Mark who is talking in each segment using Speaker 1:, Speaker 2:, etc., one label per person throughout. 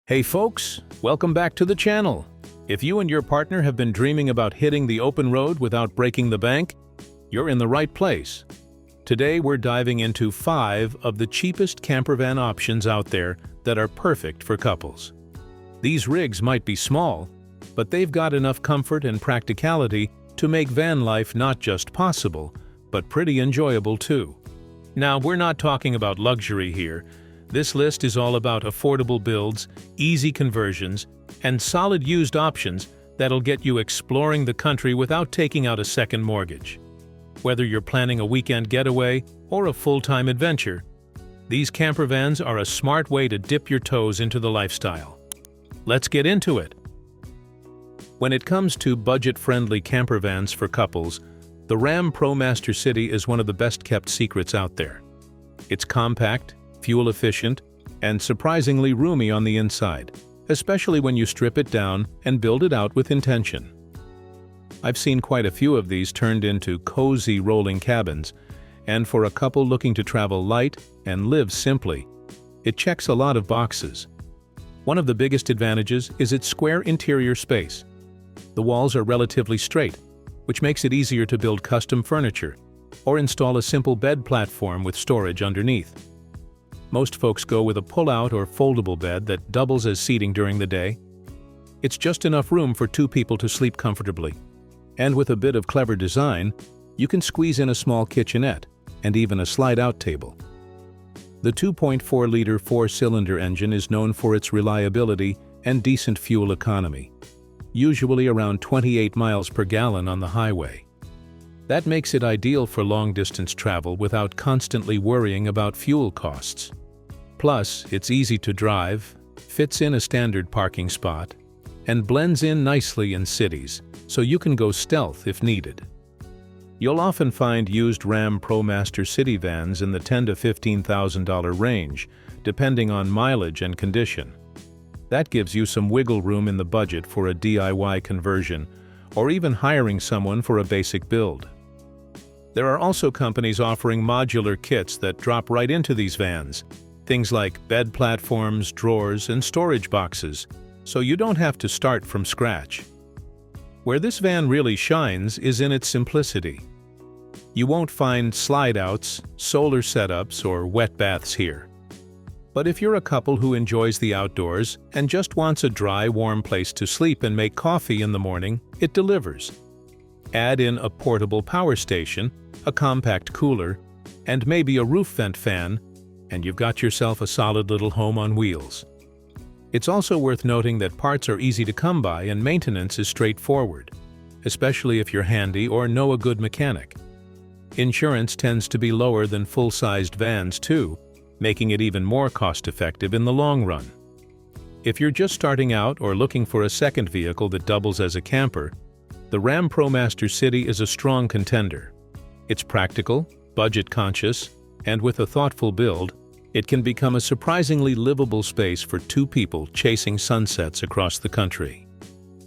Speaker 1: Hey folks, welcome back to the channel. If you and your partner have been dreaming about hitting the open road without breaking the bank, you're in the right place. Today we're diving into 5 of the cheapest campervan options out there that are perfect for couples. These rigs might be small, but they've got enough comfort and practicality to make van life not just possible, but pretty enjoyable too. Now, we're not talking about luxury here. This list is all about affordable builds, easy conversions, and solid used options that'll get you exploring the country without taking out a second mortgage. Whether you're planning a weekend getaway or a full-time adventure, these campervans are a smart way to dip your toes into the lifestyle. Let's get into it. When it comes to budget-friendly campervans for couples, the Ram ProMaster City is one of the best-kept secrets out there. It's compact, fuel-efficient, and surprisingly roomy on the inside, especially when you strip it down and build it out with intention. I've seen quite a few of these turned into cozy rolling cabins, and for a couple looking to travel light and live simply, it checks a lot of boxes. One of the biggest advantages is its square interior space. The walls are relatively straight, which makes it easier to build custom furniture or install a simple bed platform with storage underneath. Most folks go with a pull-out or foldable bed that doubles as seating during the day. It's just enough room for 2 people to sleep comfortably. And with a bit of clever design, you can squeeze in a small kitchenette and even a slide-out table. The 2.4-liter 4-cylinder engine is known for its reliability and decent fuel economy, usually around 28 miles per gallon on the highway. That makes it ideal for long-distance travel without constantly worrying about fuel costs. Plus, it's easy to drive, fits in a standard parking spot, and blends in nicely in cities, so you can go stealth if needed. You'll often find used Ram ProMaster City vans in the $10,000 to $15,000 range, depending on mileage and condition. That gives you some wiggle room in the budget for a DIY conversion, or even hiring someone for a basic build. There are also companies offering modular kits that drop right into these vans, things like bed platforms, drawers, and storage boxes, so you don't have to start from scratch. Where this van really shines is in its simplicity. You won't find slide-outs, solar setups, or wet baths here. But if you're a couple who enjoys the outdoors and just wants a dry, warm place to sleep and make coffee in the morning, it delivers. Add in a portable power station, a compact cooler, and maybe a roof vent fan, and you've got yourself a solid little home on wheels. It's also worth noting that parts are easy to come by and maintenance is straightforward, especially if you're handy or know a good mechanic. Insurance tends to be lower than full-sized vans too, making it even more cost-effective in the long run. If you're just starting out or looking for a second vehicle that doubles as a camper, the Ram ProMaster City is a strong contender. It's practical, budget-conscious, and with a thoughtful build, it can become a surprisingly livable space for 2 people chasing sunsets across the country.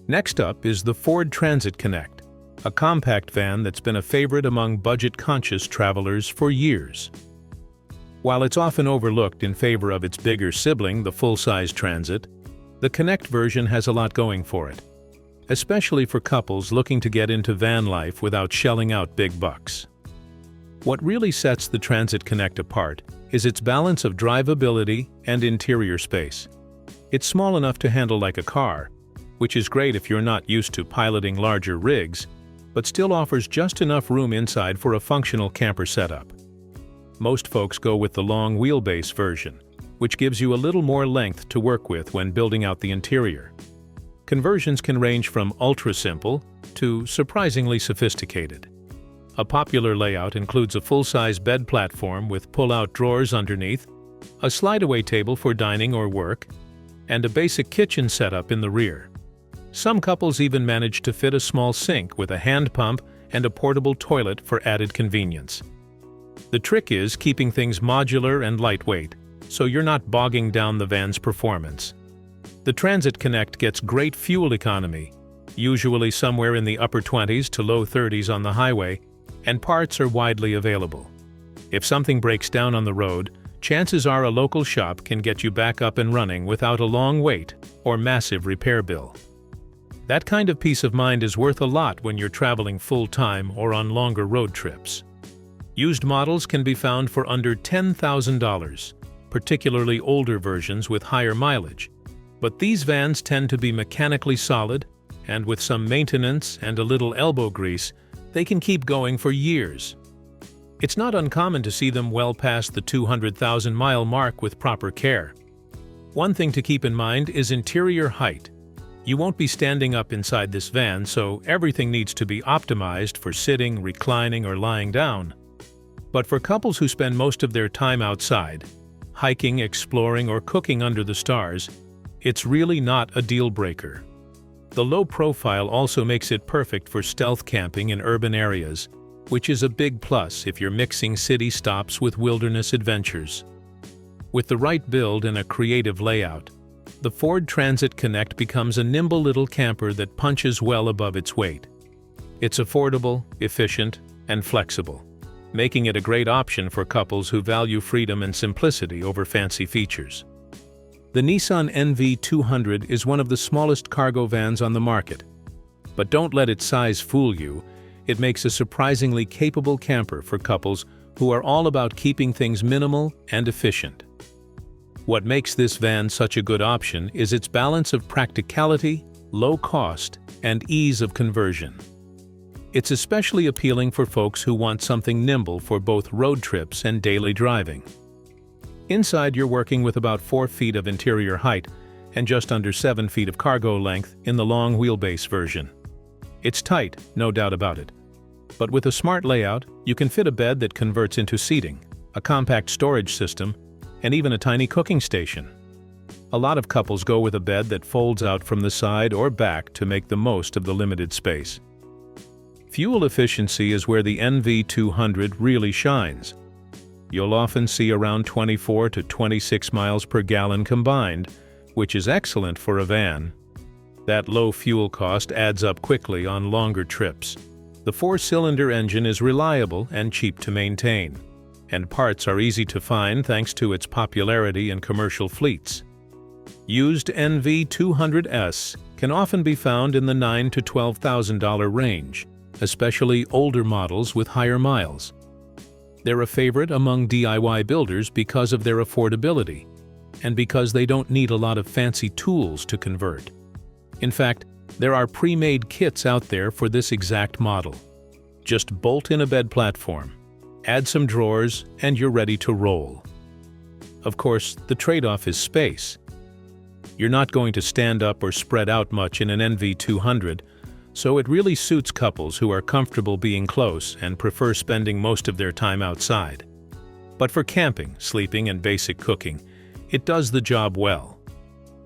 Speaker 1: Next up is the Ford Transit Connect, a compact van that's been a favorite among budget-conscious travelers for years. While it's often overlooked in favor of its bigger sibling, the full-size Transit, the Connect version has a lot going for it, especially for couples looking to get into van life without shelling out big bucks. What really sets the Transit Connect apart is its balance of drivability and interior space. It's small enough to handle like a car, which is great if you're not used to piloting larger rigs, but still offers just enough room inside for a functional camper setup. Most folks go with the long wheelbase version, which gives you a little more length to work with when building out the interior. Conversions can range from ultra-simple to surprisingly sophisticated. A popular layout includes a full-size bed platform with pull-out drawers underneath, a slide-away table for dining or work, and a basic kitchen setup in the rear. Some couples even manage to fit a small sink with a hand pump and a portable toilet for added convenience. The trick is keeping things modular and lightweight, so you're not bogging down the van's performance. The Transit Connect gets great fuel economy, usually somewhere in the upper 20s to low 30s on the highway, and parts are widely available. If something breaks down on the road, chances are a local shop can get you back up and running without a long wait or massive repair bill. That kind of peace of mind is worth a lot when you're traveling full-time or on longer road trips. Used models can be found for under $10,000, particularly older versions with higher mileage. But these vans tend to be mechanically solid, and with some maintenance and a little elbow grease, they can keep going for years. It's not uncommon to see them well past the 200,000-mile mark with proper care. One thing to keep in mind is interior height. You won't be standing up inside this van, so everything needs to be optimized for sitting, reclining, or lying down. But for couples who spend most of their time outside, hiking, exploring, or cooking under the stars, it's really not a deal-breaker. The low profile also makes it perfect for stealth camping in urban areas, which is a big plus if you're mixing city stops with wilderness adventures. With the right build and a creative layout, the Ford Transit Connect becomes a nimble little camper that punches well above its weight. It's affordable, efficient, and flexible, making it a great option for couples who value freedom and simplicity over fancy features. The Nissan NV200 is one of the smallest cargo vans on the market. But don't let its size fool you. It makes a surprisingly capable camper for couples who are all about keeping things minimal and efficient. What makes this van such a good option is its balance of practicality, low cost, and ease of conversion. It's especially appealing for folks who want something nimble for both road trips and daily driving. Inside, you're working with about 4 feet of interior height and just under 7 feet of cargo length in the long wheelbase version. It's tight, no doubt about it. But with a smart layout, you can fit a bed that converts into seating, a compact storage system, and even a tiny cooking station. A lot of couples go with a bed that folds out from the side or back to make the most of the limited space. Fuel efficiency is where the NV200 really shines. You'll often see around 24 to 26 miles per gallon combined, which is excellent for a van. That low fuel cost adds up quickly on longer trips. The 4-cylinder engine is reliable and cheap to maintain, and parts are easy to find thanks to its popularity in commercial fleets. Used NV200S can often be found in the $9,000 to $12,000 range, especially older models with higher miles. They're a favorite among DIY builders because of their affordability, and because they don't need a lot of fancy tools to convert. In fact, there are pre-made kits out there for this exact model. Just bolt in a bed platform, add some drawers, and you're ready to roll. Of course, the trade-off is space. You're not going to stand up or spread out much in an NV200, so it really suits couples who are comfortable being close and prefer spending most of their time outside. But for camping, sleeping, and basic cooking, it does the job well.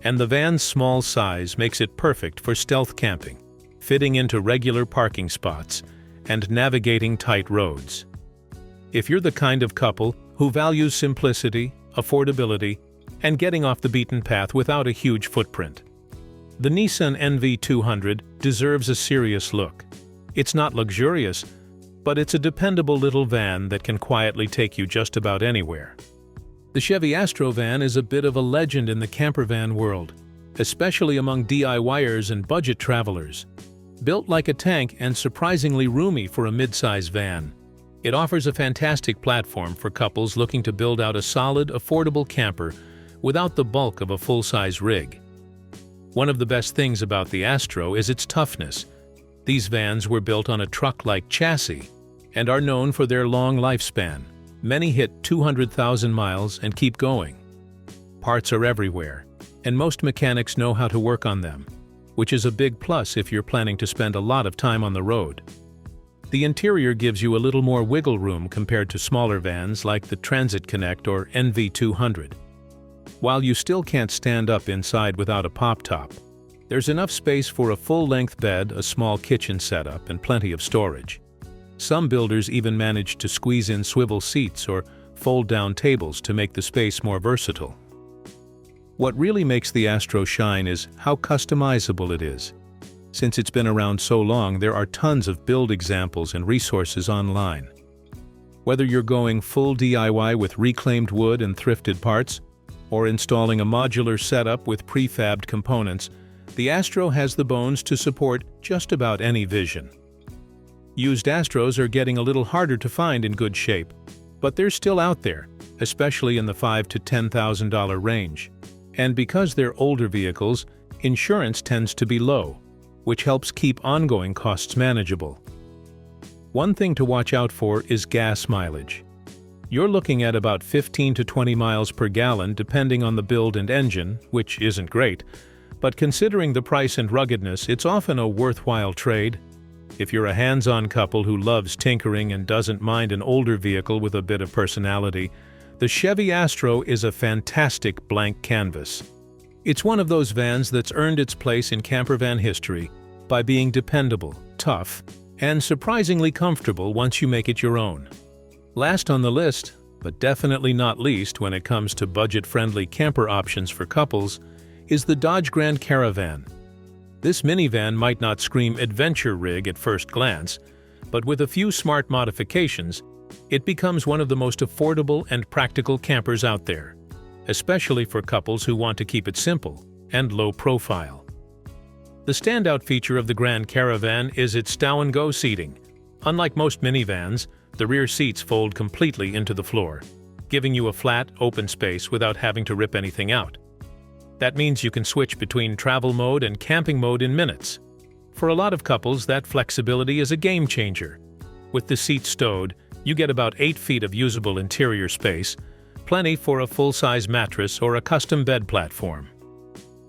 Speaker 1: And the van's small size makes it perfect for stealth camping, fitting into regular parking spots, and navigating tight roads. If you're the kind of couple who values simplicity, affordability, and getting off the beaten path without a huge footprint, the Nissan NV200 deserves a serious look. It's not luxurious, but it's a dependable little van that can quietly take you just about anywhere. The Chevy Astro van is a bit of a legend in the campervan world, especially among DIYers and budget travelers. Built like a tank and surprisingly roomy for a mid-size van, it offers a fantastic platform for couples looking to build out a solid, affordable camper without the bulk of a full-size rig. One of the best things about the Astro is its toughness. These vans were built on a truck-like chassis and are known for their long lifespan. Many hit 200,000 miles and keep going. Parts are everywhere, and most mechanics know how to work on them, which is a big plus if you're planning to spend a lot of time on the road. The interior gives you a little more wiggle room compared to smaller vans like the Transit Connect or NV200. While you still can't stand up inside without a pop-top, there's enough space for a full-length bed, a small kitchen setup, and plenty of storage. Some builders even manage to squeeze in swivel seats or fold-down tables to make the space more versatile. What really makes the Astro shine is how customizable it is. Since it's been around so long, there are tons of build examples and resources online. Whether you're going full DIY with reclaimed wood and thrifted parts, or installing a modular setup with prefabbed components, the Astro has the bones to support just about any vision. Used Astros are getting a little harder to find in good shape, but they're still out there, especially in the $5,000 to $10,000 range. And because they're older vehicles, insurance tends to be low, which helps keep ongoing costs manageable. One thing to watch out for is gas mileage. You're looking at about 15 to 20 miles per gallon depending on the build and engine, which isn't great, but considering the price and ruggedness, it's often a worthwhile trade. If you're a hands-on couple who loves tinkering and doesn't mind an older vehicle with a bit of personality, the Chevy Astro is a fantastic blank canvas. It's one of those vans that's earned its place in campervan history by being dependable, tough, and surprisingly comfortable once you make it your own. Last on the list, but definitely not least when it comes to budget-friendly camper options for couples, is the Dodge Grand Caravan. This minivan might not scream adventure rig at first glance, but with a few smart modifications, it becomes one of the most affordable and practical campers out there, especially for couples who want to keep it simple and low profile. The standout feature of the Grand Caravan is its stow-and-go seating. Unlike most minivans, the rear seats fold completely into the floor, giving you a flat, open space without having to rip anything out. That means you can switch between travel mode and camping mode in minutes. For a lot of couples, that flexibility is a game changer. With the seats stowed, you get about 8 feet of usable interior space, plenty for a full-size mattress or a custom bed platform.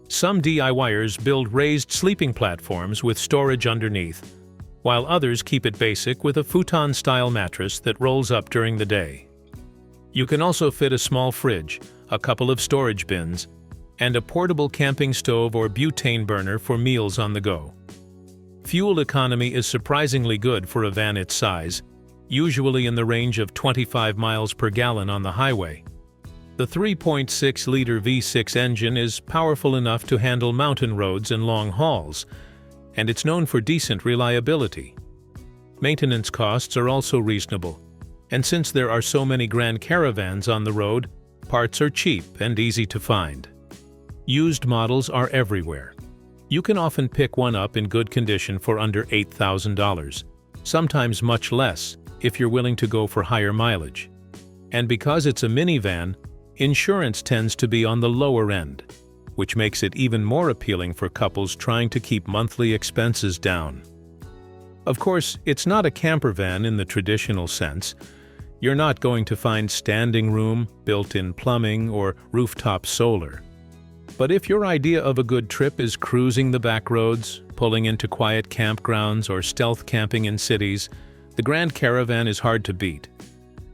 Speaker 1: Some DIYers build raised sleeping platforms with storage underneath, while others keep it basic with a futon-style mattress that rolls up during the day. You can also fit a small fridge, a couple of storage bins, and a portable camping stove or butane burner for meals on the go. Fuel economy is surprisingly good for a van its size, usually in the range of 25 miles per gallon on the highway. The 3.6-liter V6 engine is powerful enough to handle mountain roads and long hauls, and it's known for decent reliability. Maintenance costs are also reasonable, and since there are so many Grand Caravans on the road, parts are cheap and easy to find. Used models are everywhere. You can often pick one up in good condition for under $8,000, sometimes much less if you're willing to go for higher mileage. And because it's a minivan, insurance tends to be on the lower end, which makes it even more appealing for couples trying to keep monthly expenses down. Of course, it's not a campervan in the traditional sense. You're not going to find standing room, built-in plumbing, or rooftop solar. But if your idea of a good trip is cruising the back roads, pulling into quiet campgrounds, or stealth camping in cities, the Grand Caravan is hard to beat.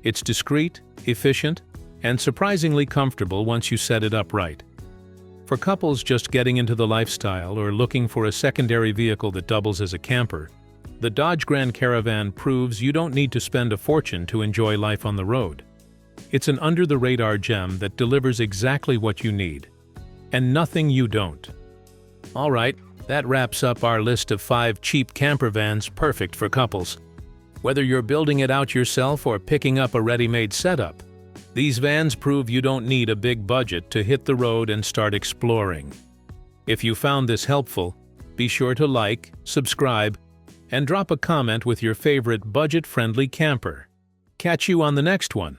Speaker 1: It's discreet, efficient, and surprisingly comfortable once you set it up right. For couples just getting into the lifestyle or looking for a secondary vehicle that doubles as a camper, the Dodge Grand Caravan proves you don't need to spend a fortune to enjoy life on the road. It's an under-the-radar gem that delivers exactly what you need, and nothing you don't. All right, that wraps up our list of 5 cheap campervans perfect for couples. Whether you're building it out yourself or picking up a ready-made setup, these vans prove you don't need a big budget to hit the road and start exploring. If you found this helpful, be sure to like, subscribe, and drop a comment with your favorite budget-friendly camper. Catch you on the next one.